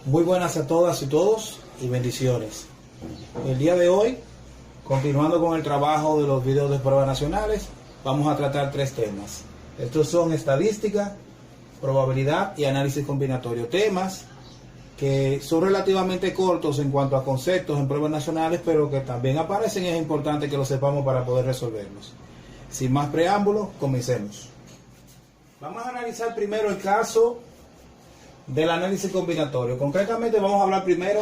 Muy buenas a todas y todos y bendiciones. El día de hoy, continuando con el trabajo de los videos de pruebas nacionales, vamos a tratar tres temas. Estos son estadística, probabilidad y análisis combinatorio. Temas que son relativamente cortos en cuanto a conceptos en pruebas nacionales, pero que también aparecen y es importante que lo sepamos para poder resolverlos. Sin más preámbulos, comencemos. Vamos a analizar primero el caso del análisis combinatorio. Concretamente vamos a hablar primero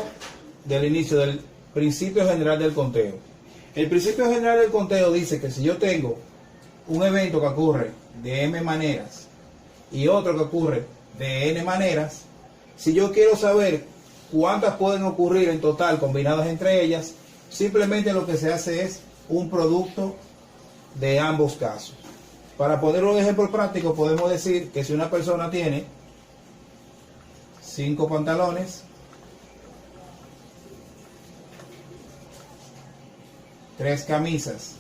del inicio, del principio general del conteo. El principio general del conteo dice que si yo tengo un evento que ocurre de m maneras y otro que ocurre de n maneras, si yo quiero saber cuántas pueden ocurrir en total combinadas entre ellas, simplemente lo que se hace es un producto de ambos casos. Para poner un ejemplo práctico, podemos decir que si una persona tiene 5 pantalones, 3 camisas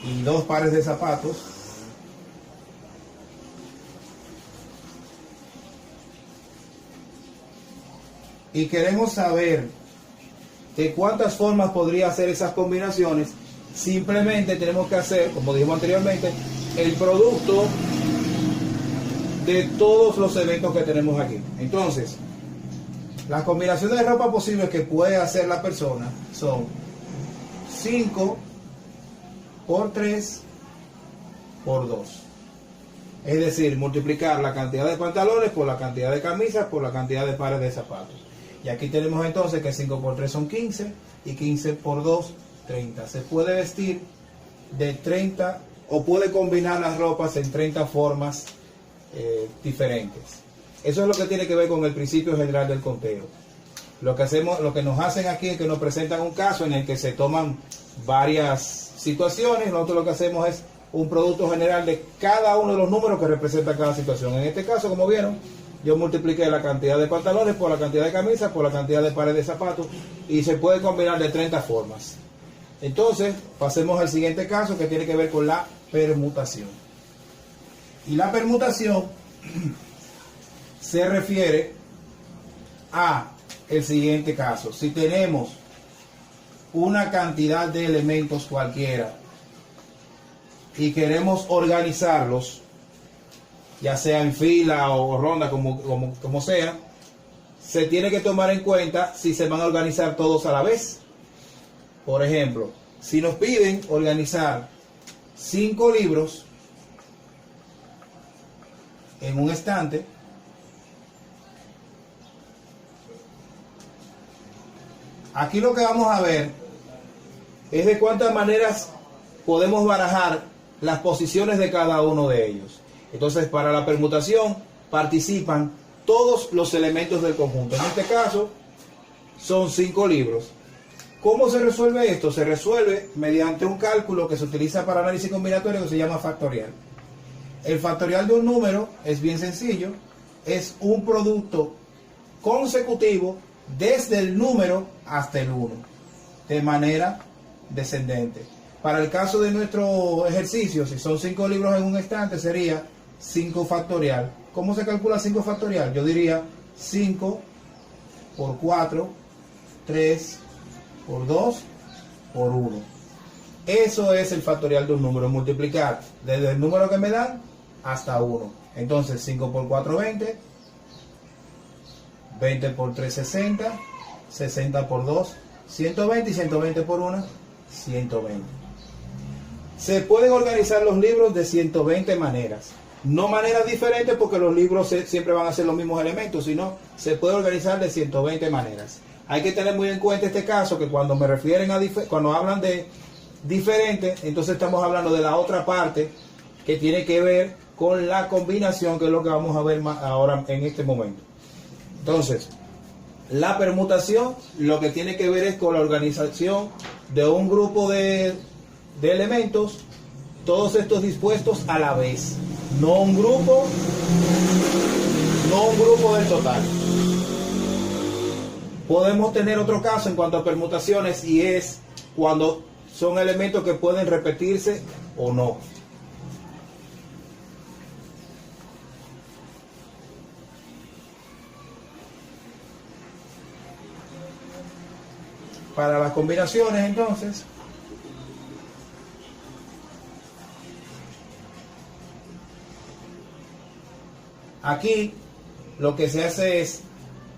y 2 pares de zapatos, y queremos saber de cuántas formas podría hacer esas combinaciones, simplemente tenemos que hacer, como dijimos anteriormente, el producto de todos los eventos que tenemos aquí. Entonces, las combinaciones de ropa posibles que puede hacer la persona son 5 por 3 por 2. Es decir, multiplicar la cantidad de pantalones por la cantidad de camisas por la cantidad de pares de zapatos. Y aquí tenemos entonces que 5 por 3 son 15 y 15 por 2, 30. Se puede vestir de 30 o puede combinar las ropas en 30 formas diferentes. Eso es lo que tiene que ver con el principio general del conteo. Lo que nos hacen aquí es que nos presentan un caso en el que se toman varias situaciones. Nosotros lo que hacemos es un producto general de cada uno de los números que representa cada situación. En este caso, como vieron, yo multipliqué la cantidad de pantalones por la cantidad de camisas por la cantidad de pares de zapatos y se puede combinar de 30 formas. Entonces, pasemos al siguiente caso que tiene que ver con la permutación. Y la permutación se refiere a el siguiente caso. Si tenemos una cantidad de elementos cualquiera y queremos organizarlos, ya sea en fila o ronda, como sea, se tiene que tomar en cuenta si se van a organizar todos a la vez. Por ejemplo, si nos piden organizar 5 libros en un estante, aquí lo que vamos a ver es de cuántas maneras podemos barajar las posiciones de cada uno de ellos. Entonces, para la permutación participan todos los elementos del conjunto. En este caso, son 5 libros. ¿Cómo se resuelve esto? Se resuelve mediante un cálculo que se utiliza para análisis combinatorio que se llama factorial. El factorial de un número es bien sencillo. Es un producto consecutivo desde el número hasta el 1, de manera descendente. Para el caso de nuestro ejercicio, si son 5 libros en un estante, sería 5 factorial. ¿Cómo se calcula 5 factorial? Yo diría 5 por 4, 3 por 2 por 1. Eso es el factorial de un número, multiplicar desde el número que me dan hasta 1. Entonces 5 por 4, 20, 20 por 3, 60, 60 por 2, 120 y 120 por 1, 120. Se pueden organizar los libros de 120 maneras. No maneras diferentes porque los libros siempre van a ser los mismos elementos, sino se puede organizar de 120 maneras. Hay que tener muy en cuenta este caso, que cuando me refieren cuando hablan de diferente, entonces estamos hablando de la otra parte que tiene que ver con la combinación, que es lo que vamos a ver ahora en este momento. Entonces, la permutación lo que tiene que ver es con la organización de un grupo de elementos, todos estos dispuestos a la vez, no un grupo del total. Podemos tener otro caso en cuanto a permutaciones, y es cuando son elementos que pueden repetirse o no. para las combinaciones, entonces, aquí lo que se hace es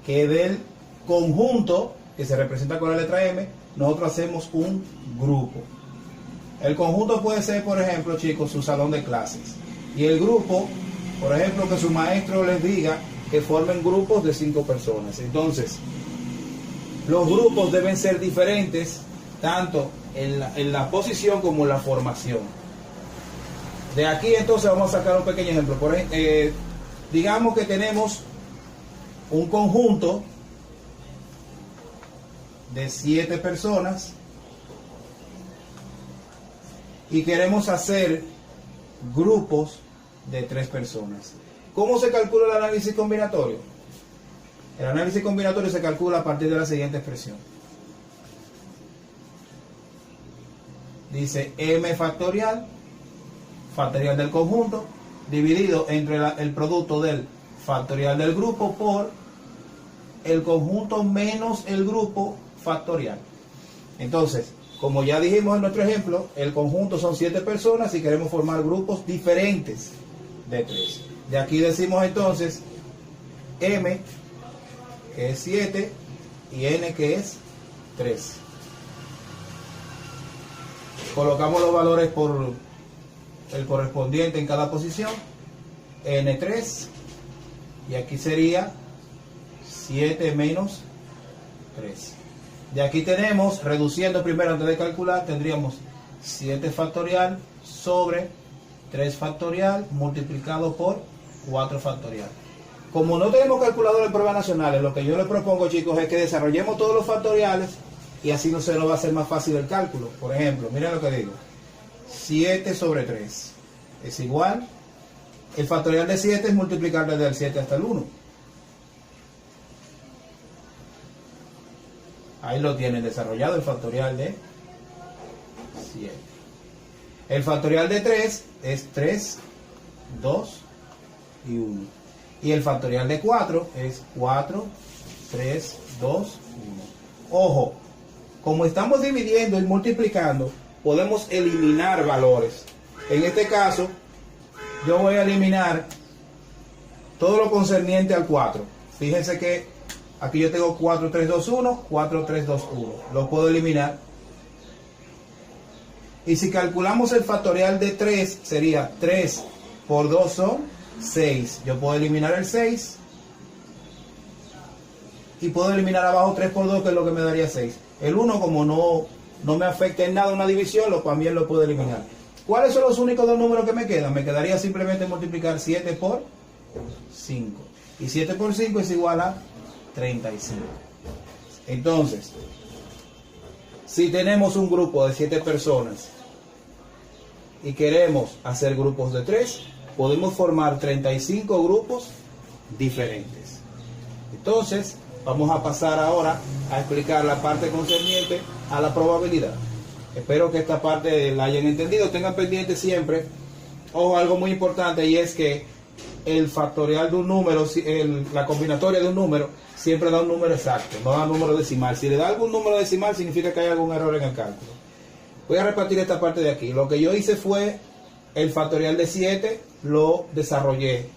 que del conjunto que se representa con la letra M, nosotros hacemos un grupo. El conjunto puede ser, por ejemplo, chicos, su salón de clases. Y el grupo, por ejemplo, que su maestro les diga que formen grupos de 5 personas. Entonces, los grupos deben ser diferentes, tanto en la posición como en la formación. De aquí, entonces, vamos a sacar un pequeño ejemplo. Por ejemplo, digamos que tenemos un conjunto de 7 personas y queremos hacer grupos de 3 personas. ¿Cómo se calcula el análisis combinatorio? El análisis combinatorio se calcula a partir de la siguiente expresión. Dice m factorial, factorial del conjunto, dividido entre el producto del factorial del grupo por el conjunto menos el grupo factorial. Entonces, como ya dijimos en nuestro ejemplo, el conjunto son 7 personas y queremos formar grupos diferentes de 3. De aquí decimos entonces m, que es 7, y n, que es 3. Colocamos los valores por el correspondiente en cada posición. N3, y aquí sería 7 menos 3. De aquí tenemos, reduciendo primero antes de calcular, tendríamos 7 factorial sobre 3 factorial multiplicado por 4 factorial. Como no tenemos calculador en pruebas nacionales, lo que yo les propongo, chicos, es que desarrollemos todos los factoriales y así no se nos va a hacer más fácil el cálculo. Por ejemplo, miren lo que digo. 7 sobre 3 es igual. El factorial de 7 es multiplicar desde el 7 hasta el 1. Ahí lo tienen desarrollado, el factorial de 7. El factorial de 3 es 3, 2 y 1. Y el factorial de 4 es 4, 3, 2, 1. Ojo, como estamos dividiendo y multiplicando, podemos eliminar valores. En este caso, yo voy a eliminar todo lo concerniente al 4. Fíjense que aquí yo tengo 4, 3, 2, 1, 4, 3, 2, 1. Lo puedo eliminar. Y si calculamos el factorial de 3, sería 3 por 2 son 6. Yo puedo eliminar el 6. Y puedo eliminar abajo 3 por 2, que es lo que me daría 6. El 1, como no me afecta en nada una división, también lo puedo eliminar. ¿Cuáles son los únicos dos números que me quedan? Me quedaría simplemente multiplicar 7 por 5. Y 7 por 5 es igual a 35. Entonces, si tenemos un grupo de 7 personas y queremos hacer grupos de 3, podemos formar 35 grupos diferentes. Entonces, vamos a pasar ahora a explicar la parte concerniente a la probabilidad. Espero que esta parte la hayan entendido. Tengan pendiente siempre, ojo, algo muy importante, y es que el factorial de un número, la combinatoria de un número, siempre da un número exacto, no da un número decimal. Si le da algún número decimal, significa que hay algún error en el cálculo. Voy a repartir esta parte de aquí. Lo que yo hice fue el factorial de 7, lo desarrollé.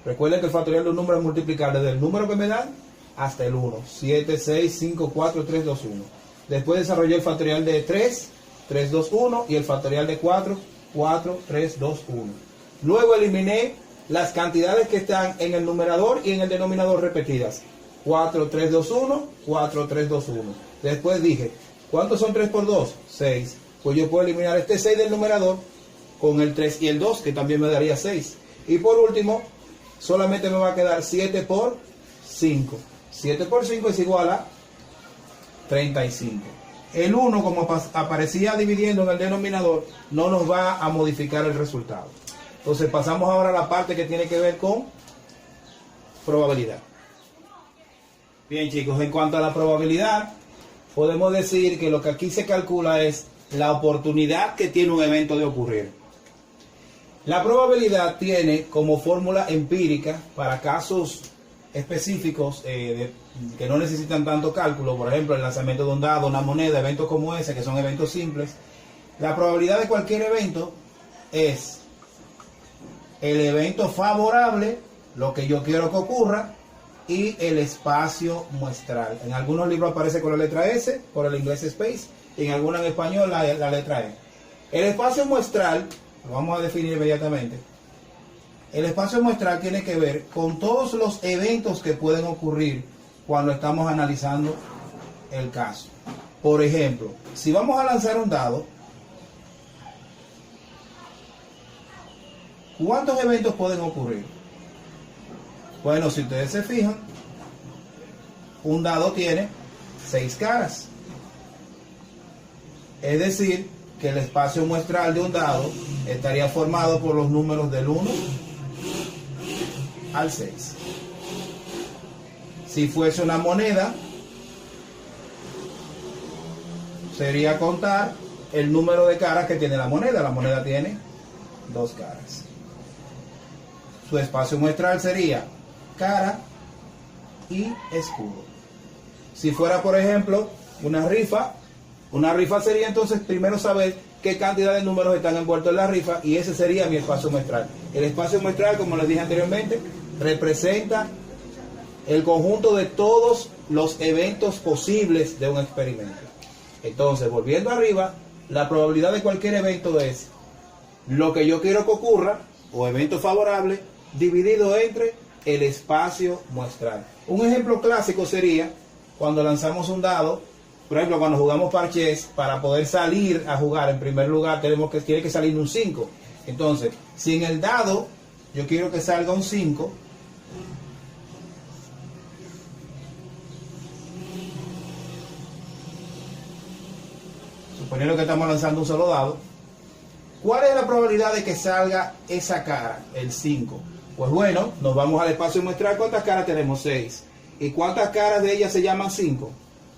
Recuerden que el factorial de un número es multiplicar desde el número que me dan hasta el 1. 7, 6, 5, 4, 3, 2, 1. Después desarrollé el factorial de 3, 3, 2, 1, y el factorial de 4, 4, 3, 2, 1. Luego eliminé las cantidades que están en el numerador y en el denominador repetidas. 4, 3, 2, 1, 4, 3, 2, 1. Después dije, ¿cuántos son 3 por 2? 6. Pues yo puedo eliminar este 6 del numerador con el 3 y el 2, que también me daría 6. Y por último, solamente me va a quedar 7 por 5. 7 por 5 es igual a 35. El 1, como aparecía dividiendo en el denominador, no nos va a modificar el resultado. Entonces pasamos ahora a la parte que tiene que ver con probabilidad. Bien, chicos, en cuanto a la probabilidad, podemos decir que lo que aquí se calcula es la oportunidad que tiene un evento de ocurrir. La probabilidad tiene como fórmula empírica para casos específicos que no necesitan tanto cálculo, por ejemplo el lanzamiento de un dado, una moneda, eventos como ese, que son eventos simples, la probabilidad de cualquier evento es el evento favorable, lo que yo quiero que ocurra, y el espacio muestral. En algunos libros aparece con la letra S, por el inglés space, y en algunos en español la letra E. El espacio muestral, lo vamos a definir inmediatamente. El espacio muestral tiene que ver con todos los eventos que pueden ocurrir cuando estamos analizando el caso. Por ejemplo, si vamos a lanzar un dado, ¿cuántos eventos pueden ocurrir? Bueno, si ustedes se fijan, un dado tiene 6 caras. Es decir, que el espacio muestral de un dado estaría formado por los números del 1 al 6. Si fuese una moneda, sería contar el número de caras que tiene la moneda. La moneda tiene 2 caras. Su espacio muestral sería cara y escudo. Si fuera, por ejemplo, una rifa sería entonces primero saber qué cantidad de números están envueltos en la rifa, y ese sería mi espacio muestral. El espacio muestral, como les dije anteriormente, representa el conjunto de todos los eventos posibles de un experimento. Entonces, volviendo arriba, la probabilidad de cualquier evento es lo que yo quiero que ocurra, o evento favorable, dividido entre el espacio muestral. Un ejemplo clásico sería cuando lanzamos un dado. Por ejemplo, cuando jugamos parchés, para poder salir a jugar, en primer lugar tiene que salir un 5. Entonces, si en el dado yo quiero que salga un 5, suponiendo que estamos lanzando un solo dado, ¿cuál es la probabilidad de que salga esa cara, el 5? Pues bueno, nos vamos al espacio muestral. ¿Cuántas caras tenemos? 6. ¿Y cuántas caras de ellas se llaman 5?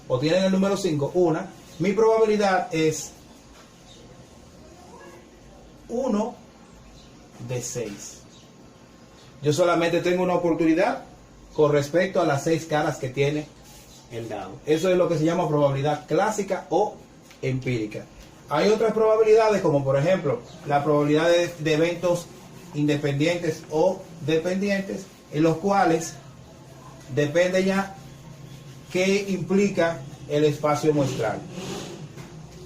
O tienen el número 5, una. Mi probabilidad es 1 de 6. Yo solamente tengo una oportunidad con respecto a las 6 caras que tiene el dado. Eso es lo que se llama probabilidad clásica o empírica. Hay otras probabilidades, como por ejemplo la probabilidad de eventos independientes o dependientes, en los cuales depende ya qué implica el espacio muestral.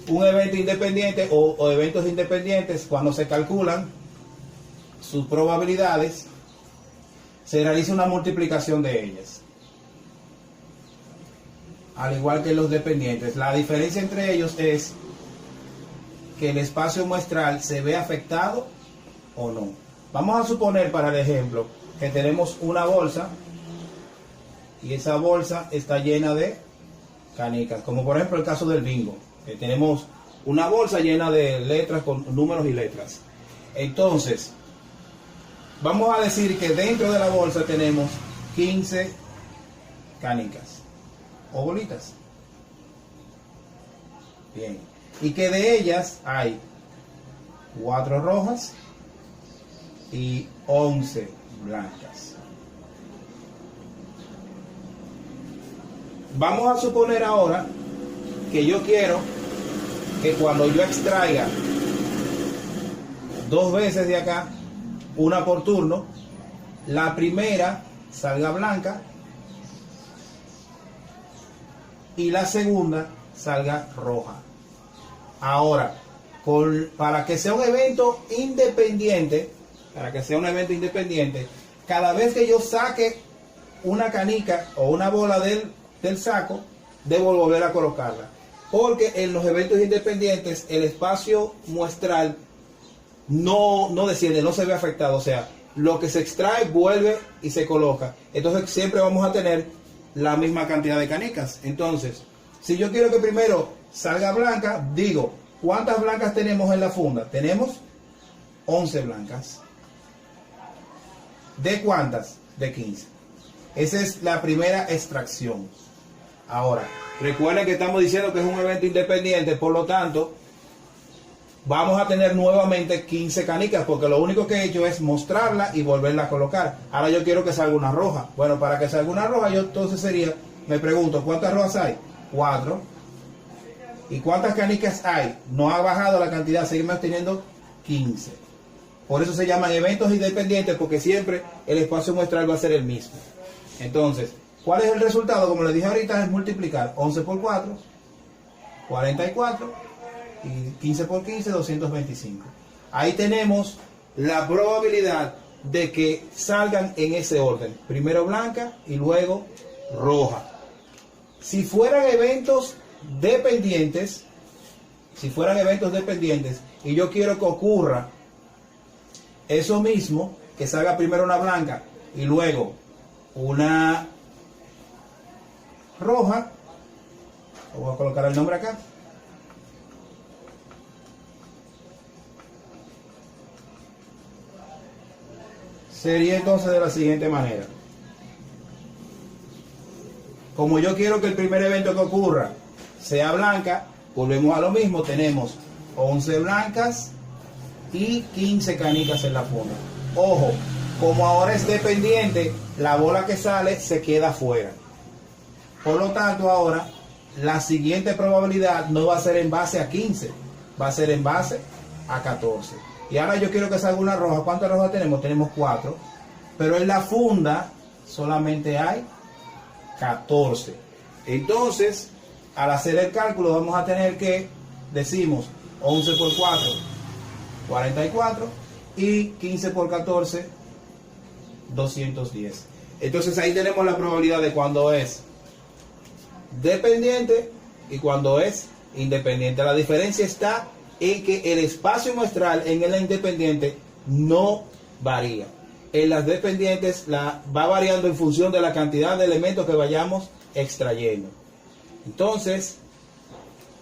Un evento independiente o eventos independientes, cuando se calculan sus probabilidades, se realiza una multiplicación de ellas, al igual que los dependientes. La diferencia entre ellos es que el espacio muestral se ve afectado o no. Vamos a suponer, para el ejemplo, que tenemos una bolsa y esa bolsa está llena de canicas, como por ejemplo el caso del bingo, que tenemos una bolsa llena de letras con números y letras. Entonces, vamos a decir que dentro de la bolsa tenemos 15 canicas o bolitas. Bien. Y que de ellas hay 4 rojas y 11 blancas. Vamos a suponer ahora que yo quiero que cuando yo extraiga 2 veces de acá, una por turno, la primera salga blanca y la segunda salga roja. Ahora, para que sea un evento independiente, cada vez que yo saque una canica o una bola del saco, debo volver a colocarla. Porque en los eventos independientes el espacio muestral no desciende, no se ve afectado. O sea, lo que se extrae vuelve y se coloca. Entonces siempre vamos a tener la misma cantidad de canicas. Entonces, si yo quiero que primero salga blanca, digo, ¿cuántas blancas tenemos en la funda? Tenemos 11 blancas. ¿De cuántas? De 15. Esa es la primera extracción. Ahora, recuerden que estamos diciendo que es un evento independiente, por lo tanto, vamos a tener nuevamente 15 canicas, porque lo único que he hecho es mostrarla y volverla a colocar. Ahora yo quiero que salga una roja. Bueno, para que salga una roja, yo entonces sería, me pregunto, ¿cuántas rojas hay? 4. ¿Y cuántas canicas hay? No ha bajado la cantidad, seguimos teniendo 15. Por eso se llaman eventos independientes, porque siempre el espacio muestral va a ser el mismo. Entonces, ¿cuál es el resultado? Como les dije ahorita, es multiplicar 11 por 4, 44, y 15 por 15, 225. Ahí tenemos la probabilidad de que salgan en ese orden. Primero blanca y luego roja. Si fueran eventos dependientes, y yo quiero que ocurra eso mismo, que salga primero una blanca y luego una roja, voy a colocar el nombre acá. Sería entonces de la siguiente manera. Como yo quiero que el primer evento que ocurra sea blanca, volvemos a lo mismo, tenemos 11 blancas y 15 canicas en la funda. Ojo, como ahora es dependiente, la bola que sale se queda fuera. Por lo tanto, ahora la siguiente probabilidad no va a ser en base a 15, va a ser en base a 14. Y ahora yo quiero que salga una roja. ¿Cuántas rojas tenemos? Tenemos 4. Pero en la funda solamente hay 14. Entonces, al hacer el cálculo vamos a tener que, decimos, 11 por 4, 44, y 15 por 14, 210. Entonces ahí tenemos la probabilidad de cuando es dependiente y cuando es independiente. La diferencia está en que el espacio muestral en el independiente no varía. En las dependientes va variando en función de la cantidad de elementos que vayamos extrayendo. Entonces,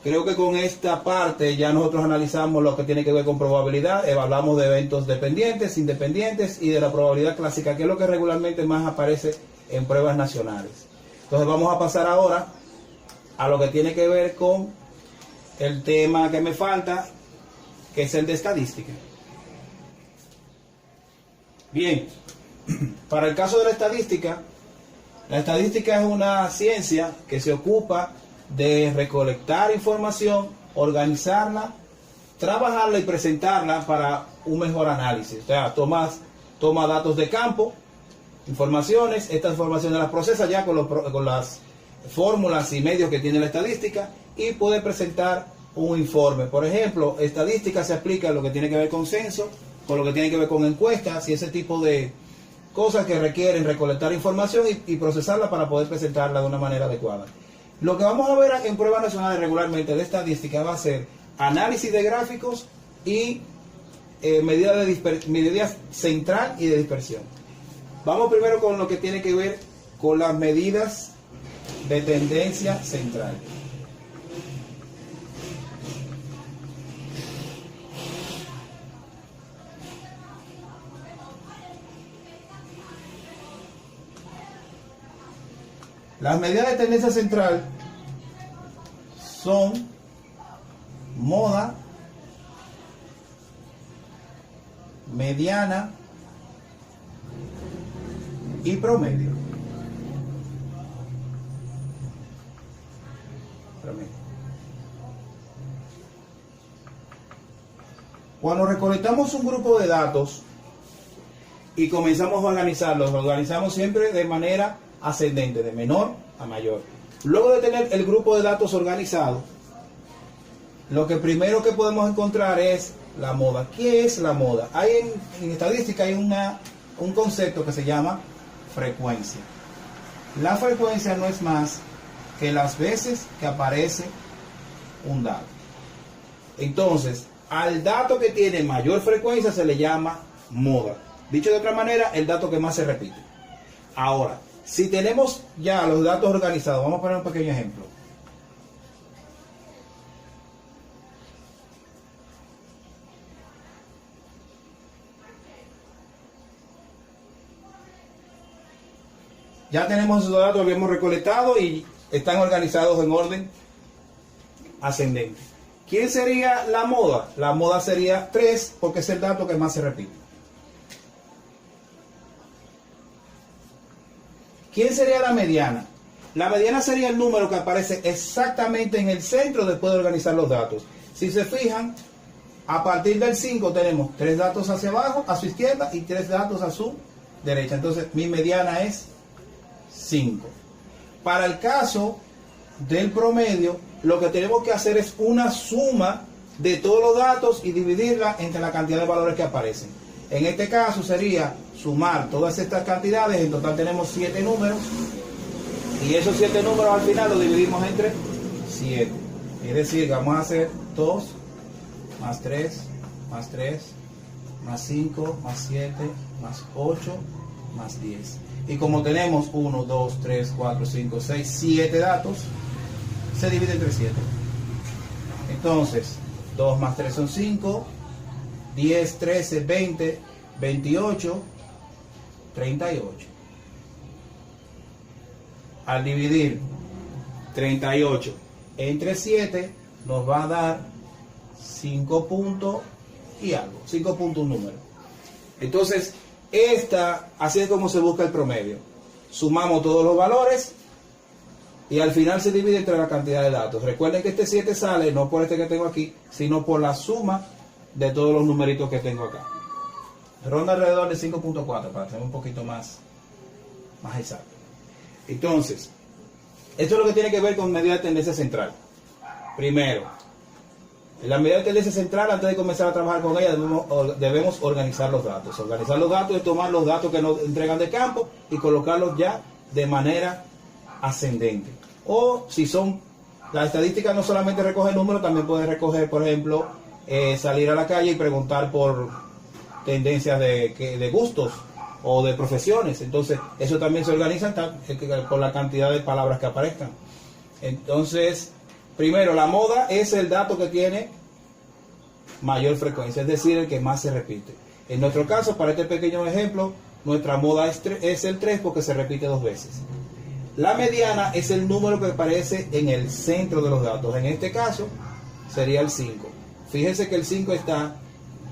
creo que con esta parte ya nosotros analizamos lo que tiene que ver con probabilidad, evaluamos de eventos dependientes, independientes y de la probabilidad clásica, que es lo que regularmente más aparece en pruebas nacionales. Entonces vamos a pasar ahora a lo que tiene que ver con el tema que me falta, que es el de estadística. Bien, para el caso de la estadística es una ciencia que se ocupa de recolectar información, organizarla, trabajarla y presentarla para un mejor análisis. O sea, toma datos de campo, informaciones, estas informaciones las procesa ya con las fórmulas y medios que tiene la estadística y puede presentar un informe. Por ejemplo, estadística se aplica a lo que tiene que ver con censo, con lo que tiene que ver con encuestas y ese tipo de cosas que requieren recolectar información y procesarla para poder presentarla de una manera adecuada. Lo que vamos a ver en pruebas nacionales regularmente de estadística va a ser análisis de gráficos y medidas central y de dispersión. Vamos primero con lo que tiene que ver con las medidas de tendencia central. Las medidas de tendencia central son moda, mediana y promedio. Cuando recolectamos un grupo de datos y comenzamos a organizarlos, lo organizamos siempre de manera ascendente, de menor a mayor. Luego de tener el grupo de datos organizado, lo que primero que podemos encontrar es la moda. ¿Qué es la moda? En estadística hay un concepto que se llama frecuencia. La frecuencia no es más que las veces que aparece un dato. Entonces, al dato que tiene mayor frecuencia se le llama moda. Dicho de otra manera, el dato que más se repite. Ahora, si tenemos ya los datos organizados, vamos a poner un pequeño ejemplo. Ya tenemos esos datos, los hemos recolectado y están organizados en orden ascendente. ¿Quién sería la moda? La moda sería 3 porque es el dato que más se repite. ¿Quién sería la mediana? La mediana sería el número que aparece exactamente en el centro después de organizar los datos. Si se fijan, a partir del 5 tenemos 3 datos hacia abajo, a su izquierda, y 3 datos a su derecha. Entonces mi mediana es 5. Para el caso del promedio, lo que tenemos que hacer es una suma de todos los datos y dividirla entre la cantidad de valores que aparecen. En este caso sería sumar todas estas cantidades. En total tenemos 7 números, y esos 7 números al final los dividimos entre 7. Es decir, vamos a hacer 2 más 3 más 3 más 5 más 7 más 8 más 10. Y como tenemos 1, 2, 3, 4, 5, 6, 7 datos, se divide entre 7. Entonces, 2 más 3 son 5, 10, 13, 20, 28, 38. Al dividir 38 entre 7, nos va a dar 5 puntos y algo, 5 puntos un número. Entonces, así es como se busca el promedio. Sumamos todos los valores y al final se divide entre la cantidad de datos. Recuerden que este 7 sale no por este que tengo aquí, sino por la suma de todos los numeritos que tengo acá. Ronda alrededor de 5.4 para ser un poquito más exacto. Entonces, esto es lo que tiene que ver con medida de tendencia central. Primero, en la medida de tendencia central, antes de comenzar a trabajar con ella, debemos organizar los datos. Organizar los datos es tomar los datos que nos entregan de campo y colocarlos ya de manera ascendente. O si son, la estadística no solamente recoge números, también puede recoger, por ejemplo, salir a la calle y preguntar por tendencias de gustos o de profesiones. Entonces, eso también se organiza por la cantidad de palabras que aparezcan. Entonces, primero, la moda es el dato que tiene mayor frecuencia, es decir, el que más se repite. En nuestro caso, para este pequeño ejemplo, nuestra moda es el 3 porque se repite 2 veces. La mediana es el número que aparece en el centro de los datos. En este caso, sería el 5. Fíjense que el 5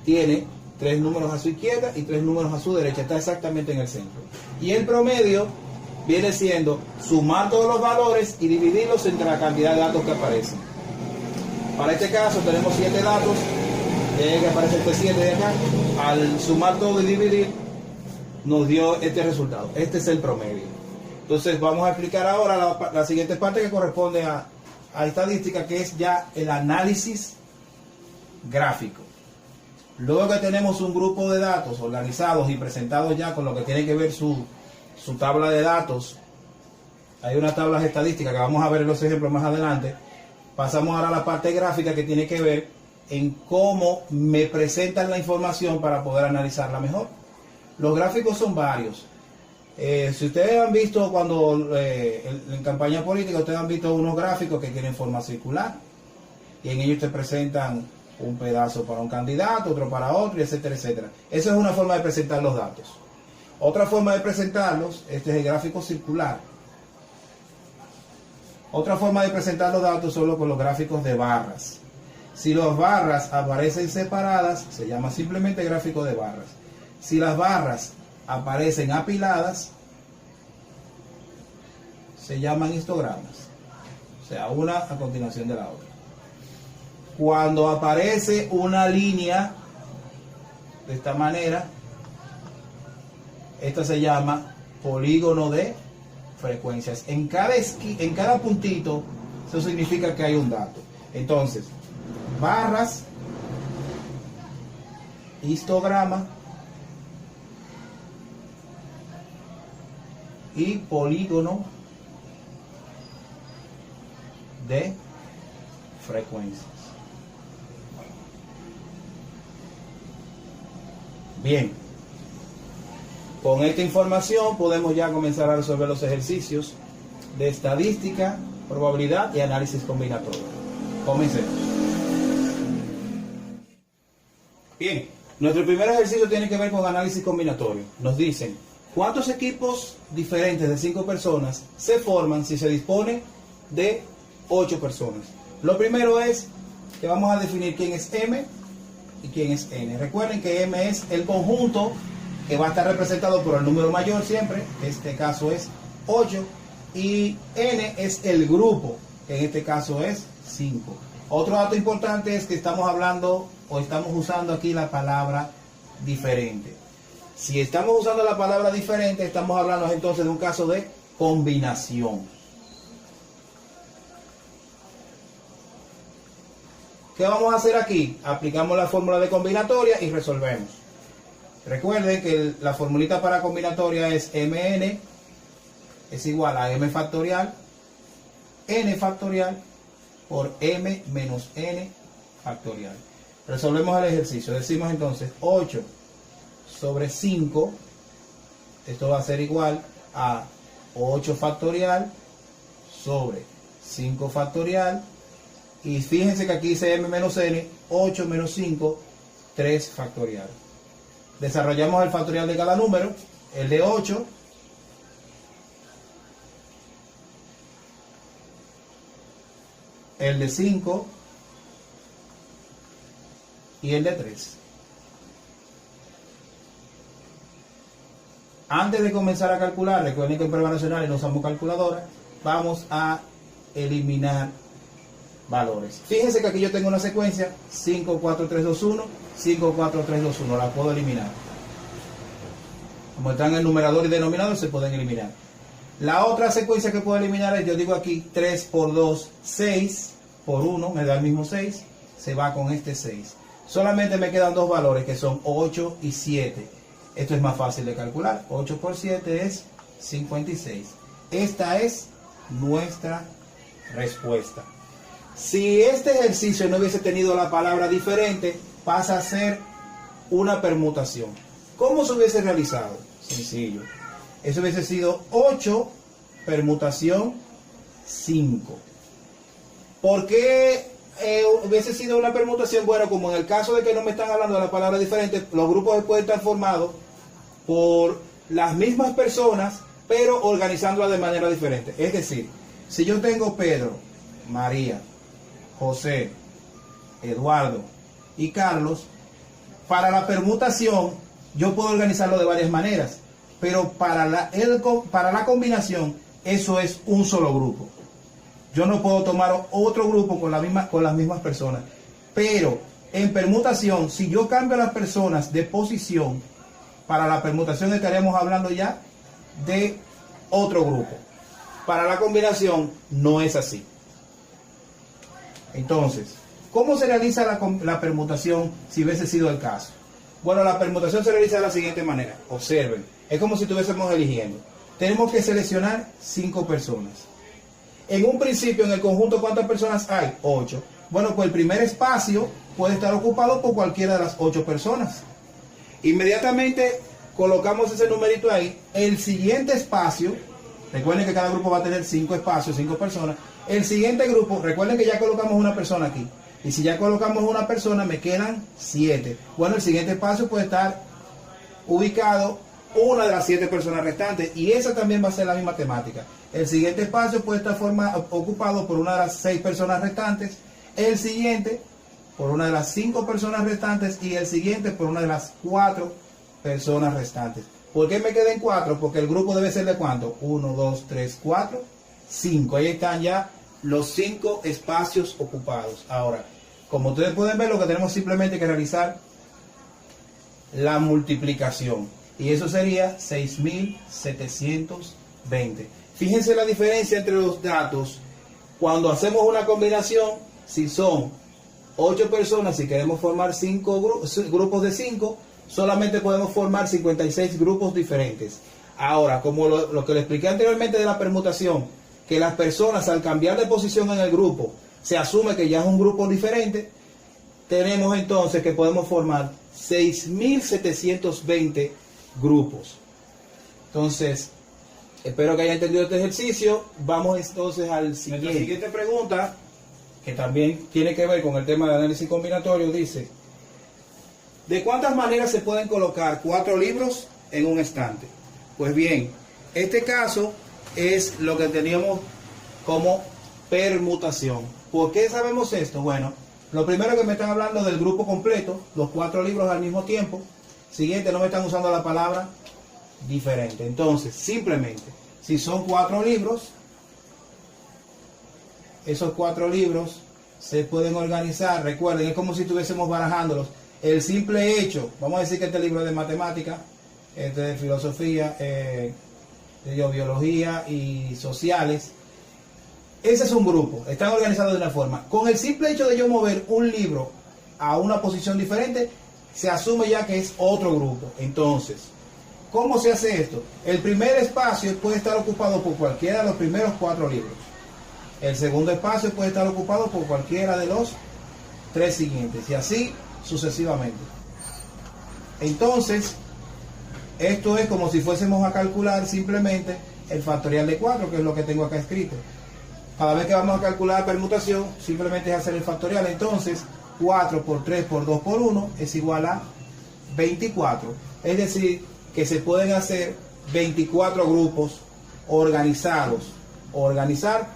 tiene 3 números a su izquierda y 3 números a su derecha. Está exactamente en el centro. Y el promedio viene siendo sumar todos los valores y dividirlos entre la cantidad de datos que aparecen. Para este caso tenemos 7 datos, que aparece este 7 de acá. Al sumar todo y dividir, nos dio este resultado. Este es el promedio. Entonces vamos a explicar ahora la siguiente parte que corresponde a estadística, que es ya el análisis gráfico. Luego que tenemos un grupo de datos organizados y presentados ya con lo que tiene que ver su tabla de datos, hay unas tablas estadísticas que vamos a ver en los ejemplos más adelante. Pasamos ahora a la parte gráfica, que tiene que ver en cómo me presentan la información para poder analizarla mejor. Los gráficos son varios. Si ustedes han visto cuando en campaña política, ustedes han visto unos gráficos que tienen forma circular y en ellos te presentan un pedazo para un candidato, otro para otro, etcétera, etcétera. Esa es una forma de presentar los datos. Otra forma de presentarlos, este es el gráfico circular. Otra forma de presentar los datos son con los gráficos de barras. Si las barras aparecen separadas, se llama simplemente gráfico de barras. Si las barras aparecen apiladas, se llaman histogramas. O sea, una a continuación de la otra. Cuando aparece una línea de esta manera, esta se llama polígono de frecuencias. En cada puntito, eso significa que hay un dato. Entonces, barras, histograma y polígono de frecuencias. Bien, con esta información podemos ya comenzar a resolver los ejercicios de estadística, probabilidad y análisis combinatorio. Comencemos. Bien, nuestro primer ejercicio tiene que ver con análisis combinatorio. Nos dicen, ¿cuántos equipos diferentes de 5 personas se forman si se dispone de 8 personas? Lo primero es que vamos a definir quién es M y quién es N. Recuerden que M es el conjunto que va a estar representado por el número mayor siempre, en este caso es 8, y N es el grupo, que en este caso es 5. Otro dato importante es que estamos hablando o estamos usando aquí la palabra diferente. Si estamos usando la palabra diferente, estamos hablando entonces de un caso de combinación. ¿Qué vamos a hacer aquí? Aplicamos la fórmula de combinatoria y resolvemos. Recuerden que la formulita para combinatoria es Mn es igual a m factorial, n factorial por m menos n factorial. Resolvemos el ejercicio. Decimos entonces 8 sobre 5. Esto va a ser igual a 8 factorial sobre 5 factorial. Y fíjense que aquí dice m menos n, 8 menos 5, 3 factorial. Desarrollamos el factorial de cada número, el de 8, el de 5 y el de 3. Antes de comenzar a calcular, recuerden que en pruebas nacionales no usamos calculadora, vamos a eliminar valores. Fíjense que aquí yo tengo una secuencia 5, 4, 3, 2, 1, 5, 4, 3, 2, 1, la puedo eliminar. Como están en el numerador y denominador, se pueden eliminar. La otra secuencia que puedo eliminar es, yo digo aquí 3 por 2, 6 por 1, me da el mismo 6, se va con este 6. Solamente me quedan dos valores que son 8 y 7. Esto es más fácil de calcular. 8 por 7 es 56. Esta es nuestra respuesta. Si este ejercicio no hubiese tenido la palabra diferente, pasa a ser una permutación. ¿Cómo se hubiese realizado? Sencillo. Eso hubiese sido 8 permutación 5. ¿Por qué hubiese sido una permutación? Bueno, como en el caso de que no me están hablando de la palabra diferente, los grupos pueden estar formados por las mismas personas, pero organizándolas de manera diferente. Es decir, si yo tengo Pedro, María, José, Eduardo y Carlos, para la permutación yo puedo organizarlo de varias maneras, pero para la combinación eso es un solo grupo. Yo no puedo tomar otro grupo con las mismas personas, pero en permutación, si yo cambio las personas de posición, para la permutación estaríamos hablando ya de otro grupo. Para la combinación no es así. Entonces, ¿cómo se realiza la permutación si hubiese sido el caso? Bueno, la permutación se realiza de la siguiente manera. Observen, es como si estuviésemos eligiendo. Tenemos que seleccionar 5 personas. En un principio, en el conjunto, ¿cuántas personas hay? 8. Bueno, pues el primer espacio puede estar ocupado por cualquiera de las 8 personas. Inmediatamente colocamos ese numerito ahí. El siguiente espacio, recuerden que cada grupo va a tener 5 espacios, 5 personas. El siguiente grupo, recuerden que ya colocamos una persona aquí. Y si ya colocamos una persona, me quedan 7. Bueno, el siguiente espacio puede estar ubicado una de las 7 personas restantes. Y esa también va a ser la misma temática. El siguiente espacio puede estar ocupado por una de las 6 personas restantes. El siguiente por una de las 5 personas restantes. Y el siguiente por una de las 4 personas restantes. ¿Por qué me quedan 4? Porque el grupo debe ser de ¿cuánto? 1, 2, 3, 4, 5. Ahí están ya los 5 espacios ocupados. Ahora, como ustedes pueden ver, lo que tenemos simplemente que realizar la multiplicación. Y eso sería 6.720. Fíjense la diferencia entre los datos. Cuando hacemos una combinación, si son 8 personas, si queremos formar 5 grupos de 5, solamente podemos formar 56 grupos diferentes. Ahora, como lo que le expliqué anteriormente de la permutación, que las personas al cambiar de posición en el grupo, se asume que ya es un grupo diferente, tenemos entonces que podemos formar 6.720 grupos. Entonces, espero que hayan entendido este ejercicio. Vamos entonces al siguiente. La siguiente pregunta, que también tiene que ver con el tema de análisis combinatorio, dice: ¿de cuántas maneras se pueden colocar 4 libros en un estante? Pues bien, este caso es lo que teníamos como permutación. ¿Por qué sabemos esto? Bueno, Lo primero que me están hablando del grupo completo, los 4 libros al mismo tiempo. Siguiente, no me están usando la palabra diferente. Entonces, simplemente, si son 4 libros, esos 4 libros se pueden organizar. Recuerden, es como si estuviésemos barajándolos. El simple hecho, vamos a decir que este libro es de matemática, este de filosofía, de biología y sociales. Ese es un grupo, están organizados de una forma. Con el simple hecho de yo mover un libro a una posición diferente, se asume ya que es otro grupo. Entonces, ¿cómo se hace esto? El primer espacio puede estar ocupado por cualquiera de los primeros 4 libros. El segundo espacio puede estar ocupado por cualquiera de los 3 siguientes. Y así sucesivamente. Entonces, esto es como si fuésemos a calcular simplemente el factorial de 4, que es lo que tengo acá escrito. Cada vez que vamos a calcular permutación, simplemente es hacer el factorial. Entonces, 4 por 3 por 2 por 1 es igual a 24. Es decir, que se pueden hacer 24 grupos organizados. Organizar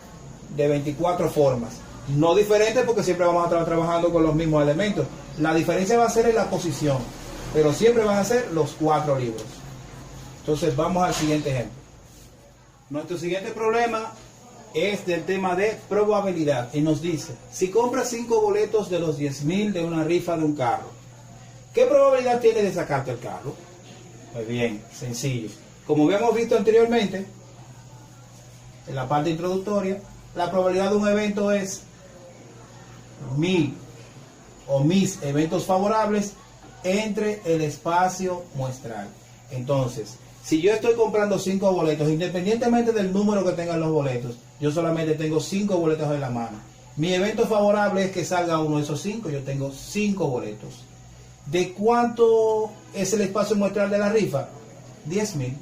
de 24 formas. No diferentes porque siempre vamos a estar trabajando con los mismos elementos. La diferencia va a ser en la posición, pero siempre van a ser los 4 libros. Entonces vamos al siguiente ejemplo. Nuestro siguiente problema es del tema de probabilidad y nos dice, si compras 5 boletos de los 10.000 de una rifa de un carro, ¿qué probabilidad tiene de sacarte el carro? Pues bien, sencillo. Como habíamos visto anteriormente, en la parte introductoria, la probabilidad de un evento es 1000 o mis eventos favorables entre el espacio muestral. Entonces, si yo estoy comprando 5 boletos, independientemente del número que tengan los boletos, yo solamente tengo 5 boletos en la mano. Mi evento favorable es que salga uno de esos 5, yo tengo 5 boletos. ¿De cuánto es el espacio muestral de la rifa? 10.000.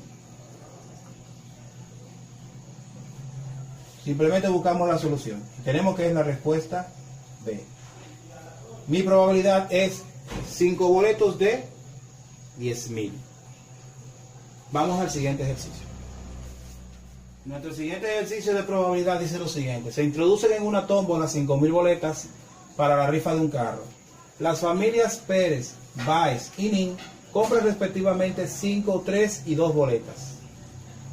Simplemente buscamos la solución. Tenemos que es la respuesta B. Mi probabilidad es 5 boletos de 10.000. Vamos al siguiente ejercicio. Nuestro siguiente ejercicio de probabilidad dice lo siguiente. Se introducen en una tómbola 5.000 boletas para la rifa de un carro. Las familias Pérez, Báez y Nin compran respectivamente 5, 3 y 2 boletas.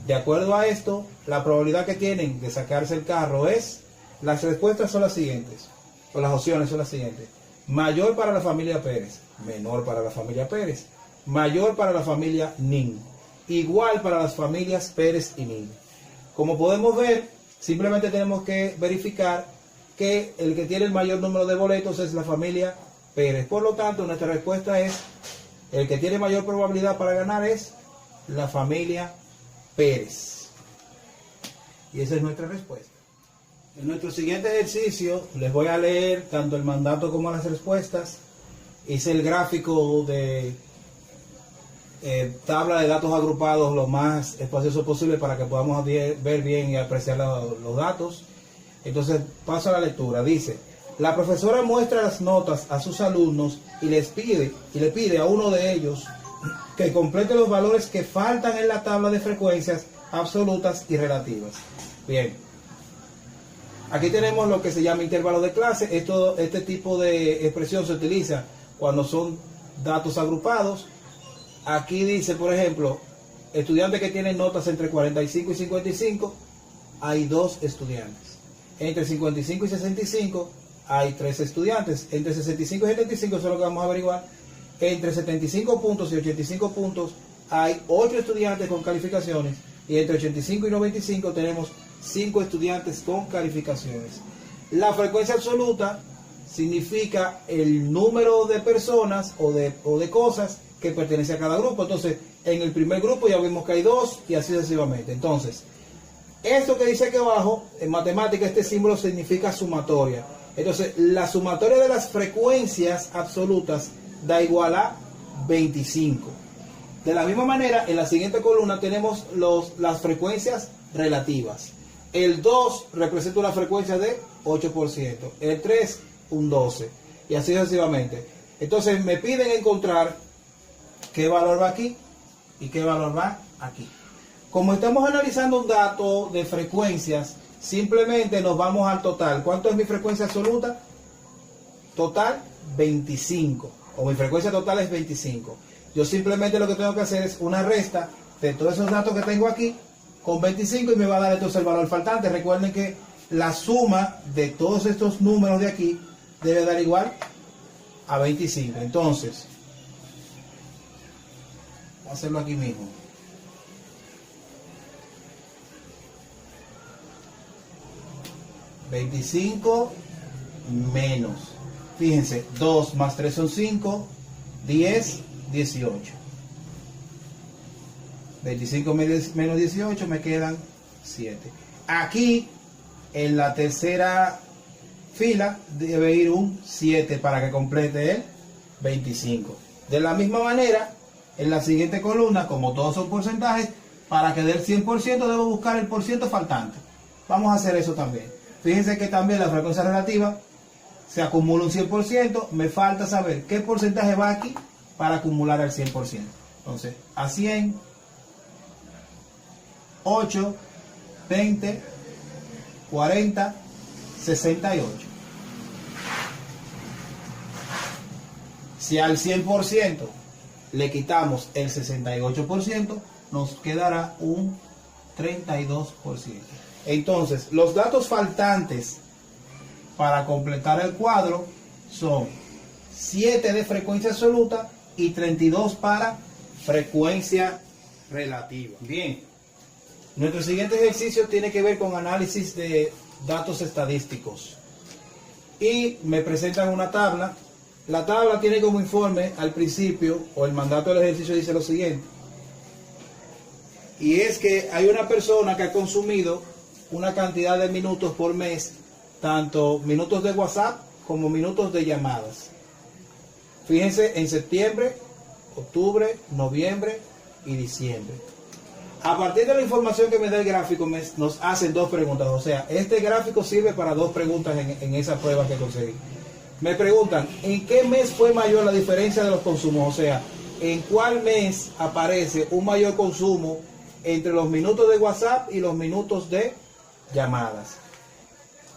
De acuerdo a esto, la probabilidad que tienen de sacarse el carro es, las respuestas son las siguientes, o las opciones son las siguientes. Mayor para la familia Pérez, menor para la familia Pérez, mayor para la familia Nin, igual para las familias Pérez y Nin. Como podemos ver, simplemente tenemos que verificar que el que tiene el mayor número de boletos es la familia Pérez. Por lo tanto, nuestra respuesta es, el que tiene mayor probabilidad para ganar es la familia Pérez. Y esa es nuestra respuesta. En nuestro siguiente ejercicio les voy a leer tanto el mandato como las respuestas. Hice el gráfico de tabla de datos agrupados lo más espacioso posible para que podamos ver bien y apreciar los datos. Entonces paso a la lectura. Dice, la profesora muestra las notas a sus alumnos y le pide a uno de ellos que complete los valores que faltan en la tabla de frecuencias absolutas y relativas. Bien, aquí tenemos lo que se llama intervalo de clase. Este tipo de expresión se utiliza cuando son datos agrupados. Aquí dice, por ejemplo, estudiantes que tienen notas entre 45 y 55, hay 2 estudiantes. Entre 55 y 65 hay 3 estudiantes. Entre 65 y 75, eso es lo que vamos a averiguar. Entre 75 puntos y 85 puntos hay 8 estudiantes con calificaciones. Y entre 85 y 95 tenemos 5 estudiantes con calificaciones. La frecuencia absoluta significa el número de personas o de cosas que pertenece a cada grupo. Entonces, en el primer grupo ya vimos que hay 2 y así sucesivamente. Entonces, esto que dice aquí abajo, en matemática, este símbolo significa sumatoria. Entonces, la sumatoria de las frecuencias absolutas da igual a 25. De la misma manera, en la siguiente columna tenemos las frecuencias relativas. El 2 representa una frecuencia de 8%, el 3 un 12%, y así sucesivamente. Entonces, me piden encontrar qué valor va aquí y qué valor va aquí. Como estamos analizando un dato de frecuencias, simplemente nos vamos al total. ¿Cuánto es mi frecuencia absoluta? total 25, o mi frecuencia total es 25. Yo simplemente lo que tengo que hacer es una resta de todos esos datos que tengo aquí con 25 y me va a dar entonces el valor faltante. Recuerden que la suma de todos estos números de aquí debe dar igual a 25. Entonces, vamos a hacerlo aquí mismo. $25 menos, fíjense, 2 más 3 son 5, 10, 18. 25 menos 18 me quedan 7. Aquí en la tercera fila debe ir un 7 para que complete el 25. De la misma manera, en la siguiente columna, como todos son porcentajes, para que dé el 100% debo buscar el porciento faltante. Vamos a hacer eso también. Fíjense que también la frecuencia relativa se acumula un 100%. Me falta saber qué porcentaje va aquí para acumular el 100%. Entonces, a 100, 8, 20, 40, 68. Si al 100% le quitamos el 68%, nos quedará un 32%. Entonces, los datos faltantes para completar el cuadro son 7 de frecuencia absoluta y 32 para frecuencia relativa. Bien, nuestro siguiente ejercicio tiene que ver con análisis de datos estadísticos. Y me presentan una tabla. La tabla tiene como informe al principio, o el mandato del ejercicio dice lo siguiente. Y es que hay una persona que ha consumido una cantidad de minutos por mes, tanto minutos de WhatsApp como minutos de llamadas. Fíjense, en septiembre, octubre, noviembre y diciembre. A partir de la información que me da el gráfico, nos hacen dos preguntas. O sea, este gráfico sirve para dos preguntas en esa prueba que conseguí. Me preguntan, ¿en qué mes fue mayor la diferencia de los consumos? O sea, ¿en cuál mes aparece un mayor consumo entre los minutos de WhatsApp y los minutos de llamadas?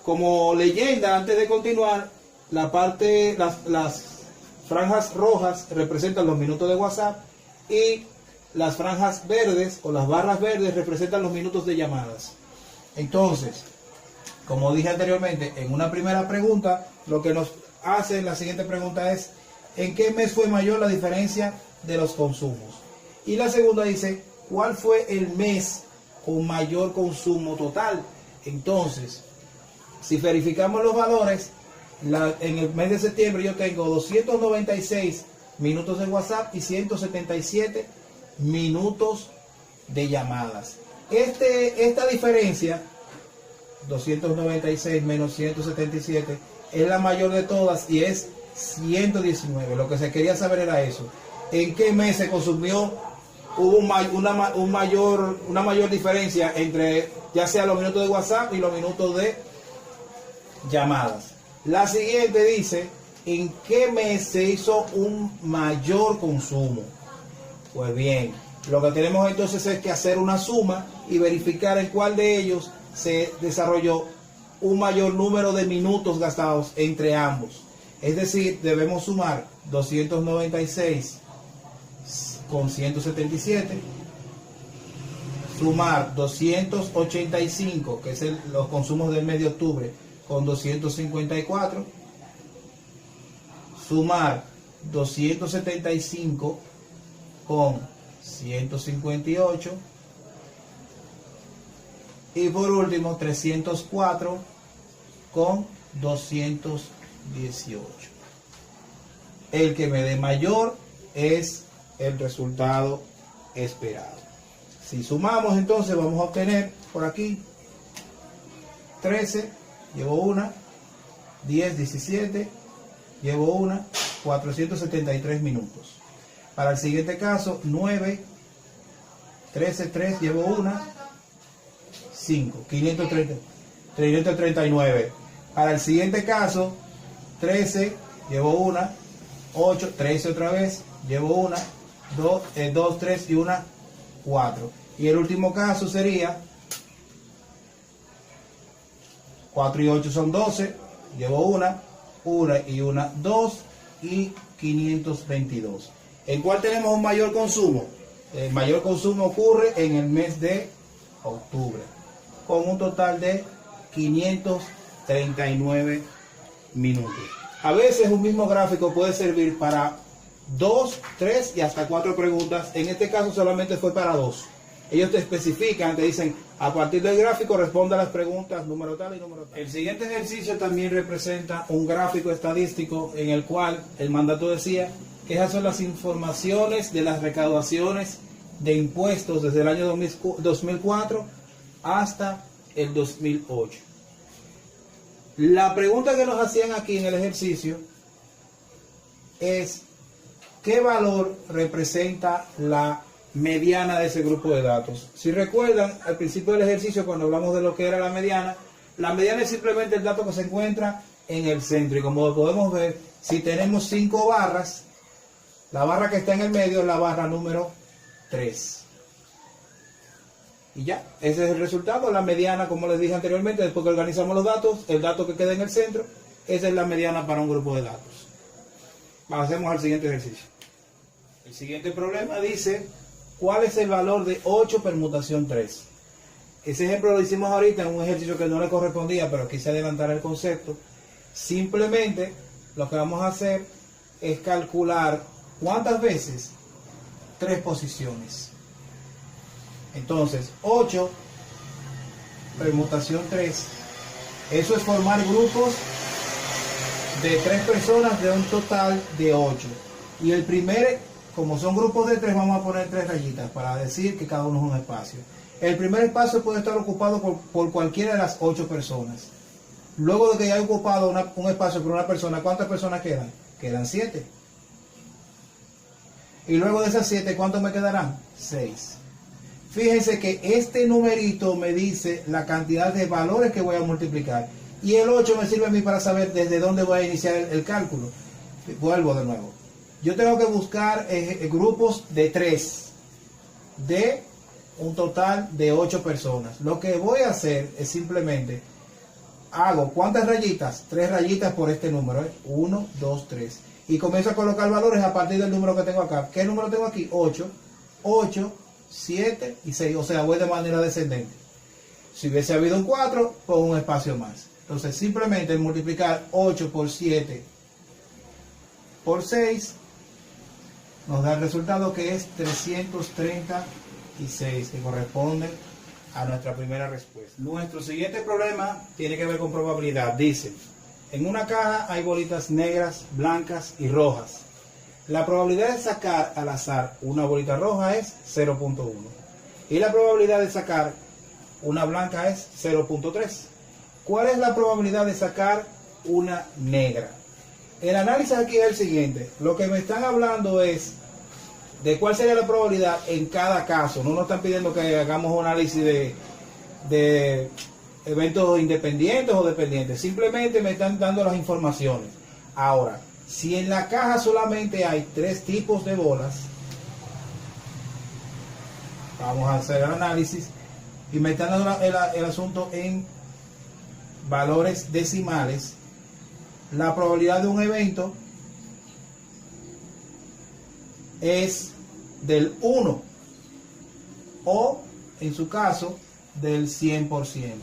Como leyenda, antes de continuar, las franjas rojas representan los minutos de WhatsApp y las franjas verdes o las barras verdes representan los minutos de llamadas. Entonces, como dije anteriormente, en una primera pregunta, lo que nos hace la siguiente pregunta es, ¿en qué mes fue mayor la diferencia de los consumos? Y la segunda dice, ¿cuál fue el mes con mayor consumo total? Entonces, si verificamos los valores, en el mes de septiembre yo tengo 296 minutos de WhatsApp y 177 minutos de llamadas. Esta diferencia, 296 menos 177, es la mayor de todas y es 119. Lo que se quería saber era eso. ¿En qué mes se consumió? Hubo una mayor diferencia entre ya sea los minutos de WhatsApp y los minutos de llamadas. La siguiente dice, ¿en qué mes se hizo un mayor consumo? Pues bien, lo que tenemos entonces es que hacer una suma y verificar en cuál de ellos se desarrolló un mayor número de minutos gastados entre ambos. Es decir, debemos sumar 296 con 177, sumar 285, que es los consumos del mes de octubre, con 254, sumar 275 con 158 y por último 304 con 218. El que me dé mayor es el resultado esperado. Si sumamos, entonces vamos a obtener por aquí 13, llevo una, 10, 17, llevo una, 473 minutos. Para el siguiente caso, 9, 13, 3, llevo una, 5, 539. Para el siguiente caso, 13, llevo una, 8, 13 otra vez, llevo una, 2, 3 y una, 4. Y el último caso sería 4 y 8 son 12, llevo una, 1, 2 y 522. ¿En cuál tenemos un mayor consumo? El mayor consumo ocurre en el mes de octubre, con un total de 539 minutos. A veces un mismo gráfico puede servir para 2, 3 y hasta 4 preguntas. En este caso solamente fue para 2. Ellos te especifican, te dicen, a partir del gráfico responde a las preguntas número tal y número tal. El siguiente ejercicio también representa un gráfico estadístico en el cual el mandato decía que esas son las informaciones de las recaudaciones de impuestos desde el año 2004 hasta el 2008. La pregunta que nos hacían aquí en el ejercicio es: ¿qué valor representa la mediana de ese grupo de datos? Si recuerdan, al principio del ejercicio, cuando hablamos de lo que era la mediana es simplemente el dato que se encuentra en el centro. Y como podemos ver, si tenemos 5 barras, la barra que está en el medio es la barra número 3. Y ya, ese es el resultado, la mediana, como les dije anteriormente, después que organizamos los datos, el dato que queda en el centro, esa es la mediana para un grupo de datos. Pasemos al siguiente ejercicio. El siguiente problema dice: ¿cuál es el valor de 8 permutación 3? Ese ejemplo lo hicimos ahorita en un ejercicio que no le correspondía, pero quise adelantar el concepto. Simplemente lo que vamos a hacer es calcular cuántas veces 3 posiciones. Entonces, 8 permutación 3, eso es formar grupos de 3 personas de un total de 8. Y el primer, como son grupos de 3, vamos a poner 3 rayitas para decir que cada uno es un espacio. El primer espacio puede estar ocupado por cualquiera de las 8 personas. Luego de que haya ocupado un espacio por una persona, ¿cuántas personas quedan? Quedan 7. Y luego de esas 7, ¿cuántos me quedarán? 6. Fíjense que este numerito me dice la cantidad de valores que voy a multiplicar. Y el 8 me sirve a mí para saber desde dónde voy a iniciar el cálculo. Vuelvo de nuevo. Yo tengo que buscar grupos de 3, de un total de 8 personas. Lo que voy a hacer es simplemente, hago, ¿cuántas rayitas? 3 rayitas por este número, 1, 2, 3. Y comienzo a colocar valores a partir del número que tengo acá. ¿Qué número tengo aquí? 8, 7 y 6. O sea, voy de manera descendente. Si hubiese habido un 4, pongo un espacio más. Entonces, simplemente multiplicar 8 por 7 por 6 nos da el resultado que es 336, que corresponde a nuestra primera respuesta. Nuestro siguiente problema tiene que ver con probabilidad. Dice: en una caja hay bolitas negras, blancas y rojas. La probabilidad de sacar al azar una bolita roja es 0.1. Y la probabilidad de sacar una blanca es 0.3. ¿Cuál es la probabilidad de sacar una negra? El análisis aquí es el siguiente. Lo que me están hablando es de cuál sería la probabilidad en cada caso. No nos están pidiendo que hagamos un análisis de eventos independientes o dependientes. Simplemente me están dando las informaciones. Ahora, si en la caja solamente hay 3 tipos de bolas, vamos a hacer el análisis y me están dando el asunto en valores decimales. La probabilidad de un evento es del 1 o, en su caso, del 100%.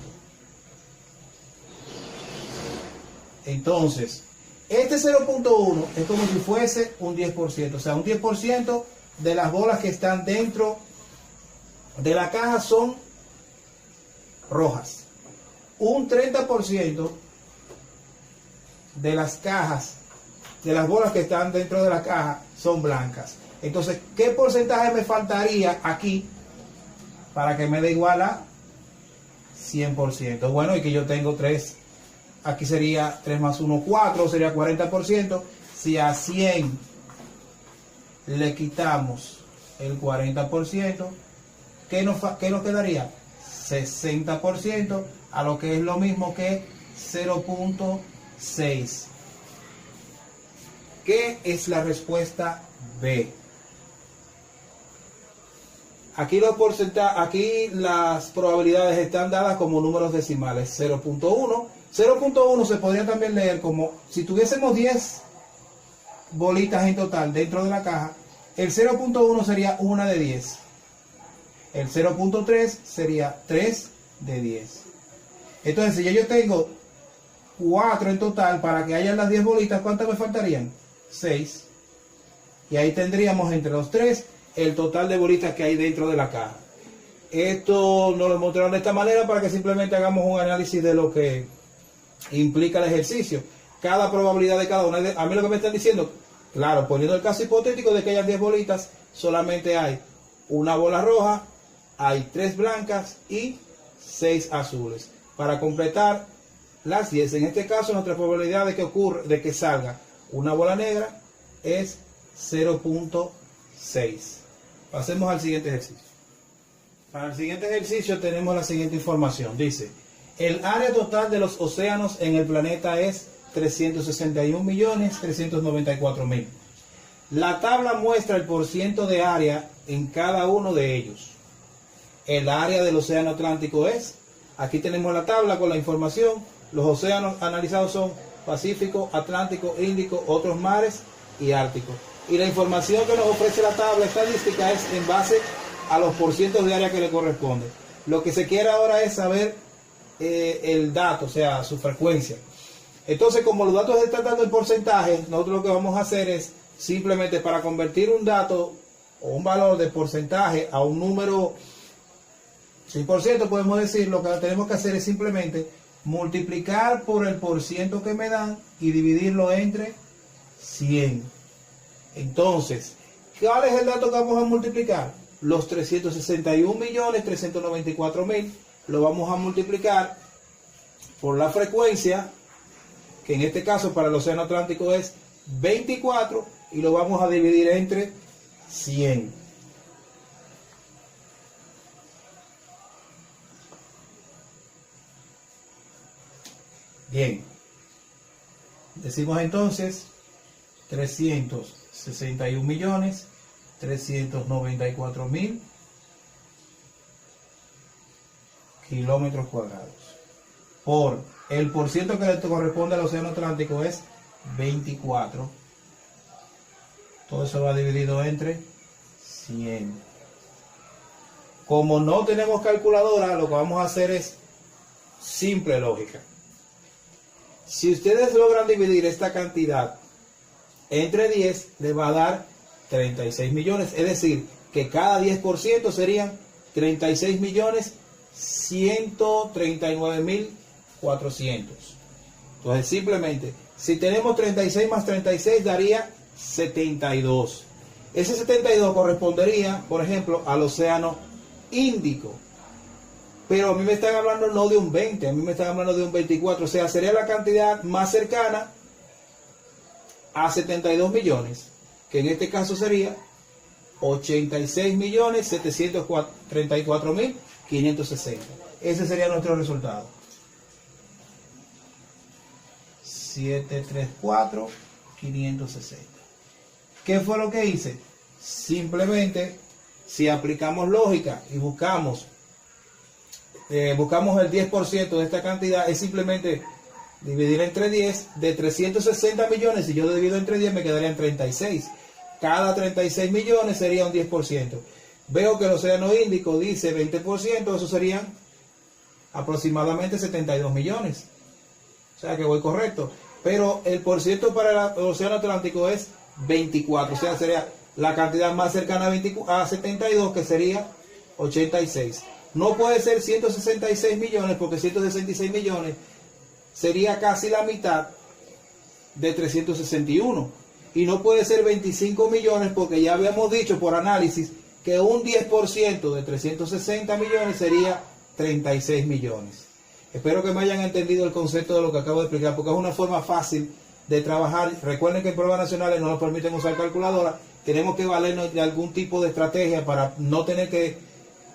Entonces, este 0.1 es como si fuese un 10%, o sea, un 10% de las bolas que están dentro de la caja son rojas. Un 30% de las cajas, de las bolas que están dentro de la caja, son blancas. Entonces, ¿qué porcentaje me faltaría aquí para que me dé igual a 100%? Bueno, y que yo tengo 3. Aquí sería 3 más 1, 4, sería 40%. Si a 100 le quitamos el 40%, ¿qué nos quedaría? 60%, a lo que es lo mismo que 0.6. ¿Qué es la respuesta B? Aquí los porcentajes, aquí las probabilidades están dadas como números decimales, 0.1. 0.1 se podría también leer como si tuviésemos 10 bolitas en total dentro de la caja, el 0.1 sería una de 10. El 0.3 sería 3 de 10. Entonces, si ya yo tengo 4 en total, para que hayan las 10 bolitas, ¿cuántas me faltarían? 6. Y ahí tendríamos entre los 3 el total de bolitas que hay dentro de la caja. Esto nos lo mostraron de esta manera para que simplemente hagamos un análisis de lo que implica el ejercicio. Cada probabilidad de cada una. A mí lo que me están diciendo, claro, poniendo el caso hipotético de que hayan 10 bolitas, solamente hay una bola roja, hay 3 blancas y 6 azules. Para completar las 10, en este caso nuestra probabilidad de que salga una bola negra es 0.6. Pasemos al siguiente ejercicio. Para el siguiente ejercicio tenemos la siguiente información. Dice, el área total de los océanos en el planeta es 361.394.000. La tabla muestra el porciento de área en cada uno de ellos. El área del océano Atlántico es, aquí tenemos la tabla con la información. Los océanos analizados son Pacífico, Atlántico, Índico, otros mares y Ártico. Y la información que nos ofrece la tabla estadística es en base a los porcientos de área que le corresponde. Lo que se quiere ahora es saber el dato, o sea, su frecuencia. Entonces, como los datos están dando en porcentaje, nosotros lo que vamos a hacer es simplemente para convertir un dato o un valor de porcentaje a un número 100%, podemos decir, lo que tenemos que hacer es simplemente multiplicar por el porciento que me dan y dividirlo entre 100. Entonces, ¿cuál es el dato que vamos a multiplicar? Los 361.394.000 lo vamos a multiplicar por la frecuencia, que en este caso para el océano Atlántico es 24, y lo vamos a dividir entre 100. Bien, decimos entonces 361.394.000 kilómetros cuadrados por el porciento que le corresponde al océano Atlántico es 24. Todo eso va dividido entre 100. Como no tenemos calculadora, lo que vamos a hacer es simple lógica. Si ustedes logran dividir esta cantidad entre 10, les va a dar 36 millones. Es decir, que cada 10% serían 36.139.400. Entonces, simplemente, si tenemos 36 más 36, daría 72. Ese 72 correspondería, por ejemplo, al océano Índico. Pero a mí me están hablando no de un 20, a mí me están hablando de un 24. O sea, sería la cantidad más cercana a 72 millones, que en este caso sería 86.734.560. Ese sería nuestro resultado. 734.560. ¿Qué fue lo que hice? Simplemente, si aplicamos lógica y buscamos el 10% de esta cantidad, es simplemente dividir entre 10. De 360 millones, si yo divido entre 10, me quedarían 36. Cada 36 millones sería un 10%. Veo que el océano Índico dice 20%, eso serían aproximadamente 72 millones. O sea que voy correcto. Pero el porciento para el océano Atlántico es 24. O sea, sería la cantidad más cercana a 72, que sería 86. No puede ser 166 millones, porque 166 millones sería casi la mitad de 361. Y no puede ser 25 millones, porque ya habíamos dicho por análisis que un 10% de 360 millones sería 36 millones. Espero que me hayan entendido el concepto de lo que acabo de explicar, porque es una forma fácil de trabajar. Recuerden que en pruebas nacionales no nos permiten usar calculadora. Tenemos que valernos de algún tipo de estrategia para no tener que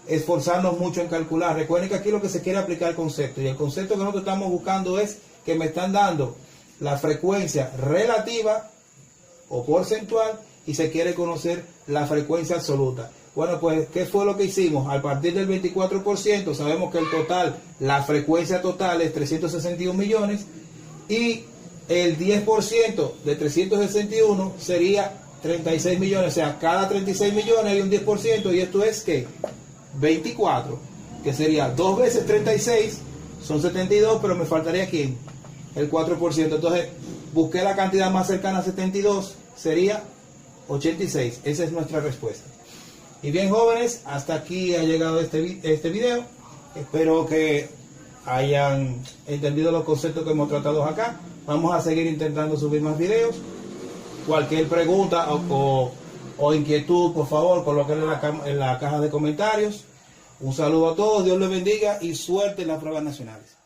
esforzarnos mucho en calcular. Recuerden que aquí lo que se quiere aplicar el concepto, y el concepto que nosotros estamos buscando es que me están dando la frecuencia relativa o porcentual, y se quiere conocer la frecuencia absoluta. Bueno, pues, ¿qué fue lo que hicimos? Al partir del 24%, sabemos que el total, la frecuencia total es 361 millones y el 10% de 361 sería 36 millones. O sea, cada 36 millones hay un 10% y esto es, ¿qué? 24, que sería 2 veces 36, son 72, pero me faltaría ¿quién? El 4%. Entonces, busqué la cantidad más cercana a 72, sería 86. Esa es nuestra respuesta. Y bien, jóvenes, hasta aquí ha llegado este video. Espero que hayan entendido los conceptos que hemos tratado acá. Vamos a seguir intentando subir más videos. Cualquier pregunta o inquietud, por favor, colóquenla en la caja de comentarios. Un saludo a todos, Dios les bendiga y suerte en las pruebas nacionales.